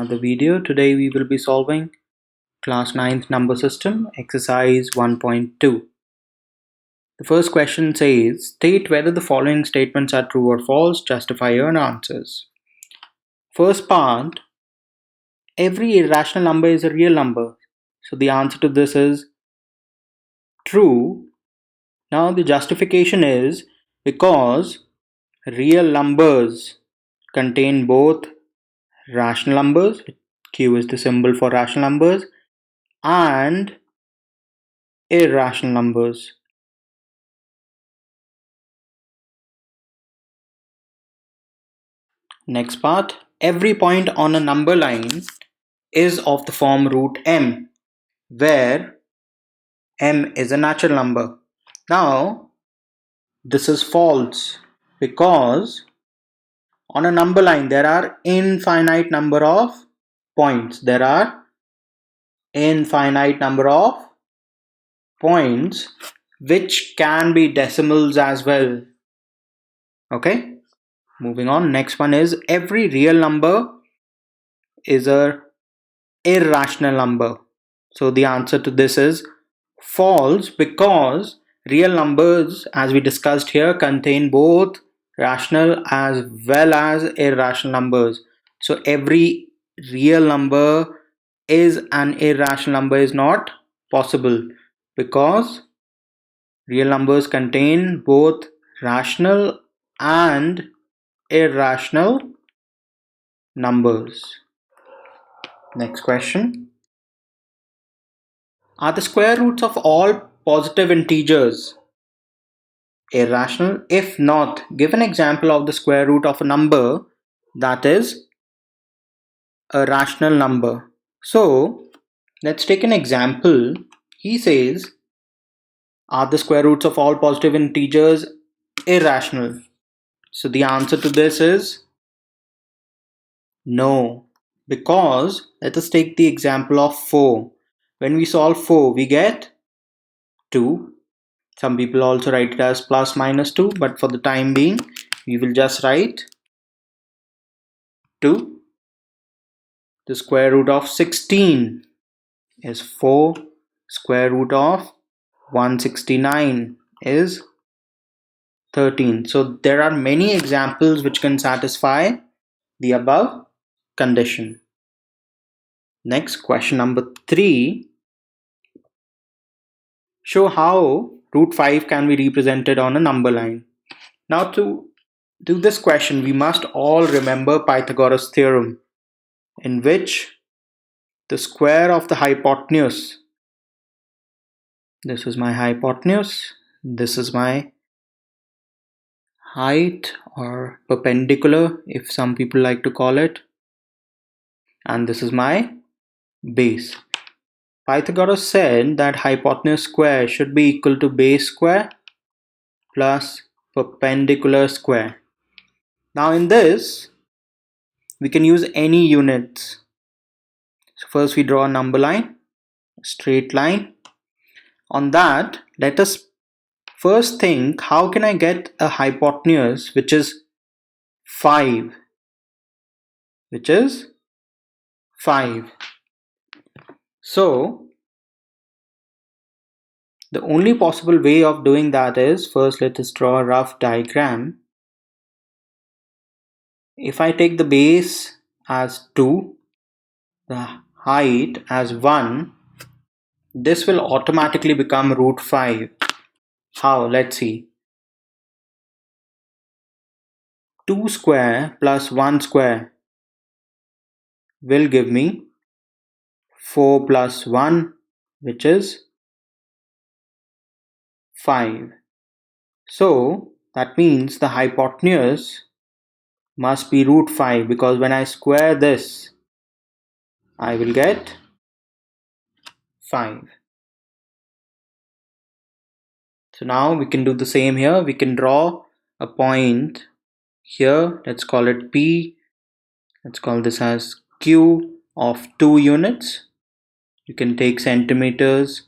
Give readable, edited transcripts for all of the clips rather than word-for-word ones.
Another video. Today we will be solving class 9th number system exercise 1.2. The first question says, state whether the following statements are true or false, justify your answers. First part, every irrational number is a real number. So the answer to this is true. Now the justification is because real numbers contain both rational numbers, Q is the symbol for rational numbers, and irrational numbers. Next part, every point on a number line is of the form root m, where m is a natural number. Now, this is false because on a number line there are infinite number of points. There are infinite number of points which can be decimals as well. Okay, moving on. Next one is every real number is a irrational number. So the answer to this is false because real numbers, as we discussed here, contain both rational as well as irrational numbers. So every real number is an irrational number is not possible because real numbers contain both rational and irrational numbers. Next question. Are the square roots of all positive integers irrational? If not, give an example of the square root of a number that is a rational number. So let's take an example. He says, are the square roots of all positive integers irrational? So the answer to this is no, because let us take the example of 4. When we solve 4, we get 2. Some people also write it as plus minus 2, but for the time being, we will just write 2. The square root of 16 is 4. Square root of 169 is 13. So there are many examples which can satisfy the above condition. Next, question number 3. Show how root 5 can be represented on a number line. Now to do this question, we must all remember Pythagoras' theorem, in which the square of the hypotenuse, this is my hypotenuse, this is my height or perpendicular if some people like to call it, and this is my base. Pythagoras said that hypotenuse square should be equal to base square plus perpendicular square. Now in this, we can use any units. So first we draw a number line, a straight line. On that, let us first think, how can I get a hypotenuse which is 5? Which is 5. So the only possible way of doing that is, first let us draw a rough diagram. If I take the base as 2, the height as 1, this will automatically become root 5. How? Let's see. 2 square plus 1 square will give me 4 plus 1, which is 5. So that means the hypotenuse must be root 5, because when I square this, I will get 5. So now we can do the same here. We can draw a point here. Let's call it P. Let's call this as Q of 2 units. You can take centimeters,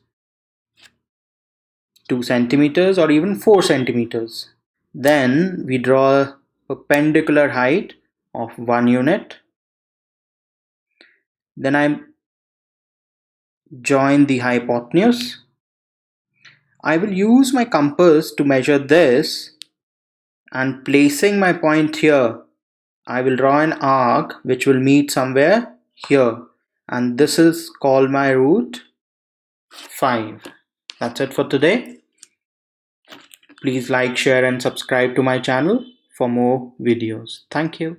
2 centimeters, or even 4 centimeters. Then we draw a perpendicular height of 1 unit. Then I join the hypotenuse. I will use my compass to measure this, and placing my point here, I will draw an arc which will meet somewhere here, and this is called my root 5. That's it for today. Please like, share and subscribe to my channel for more videos. Thank you.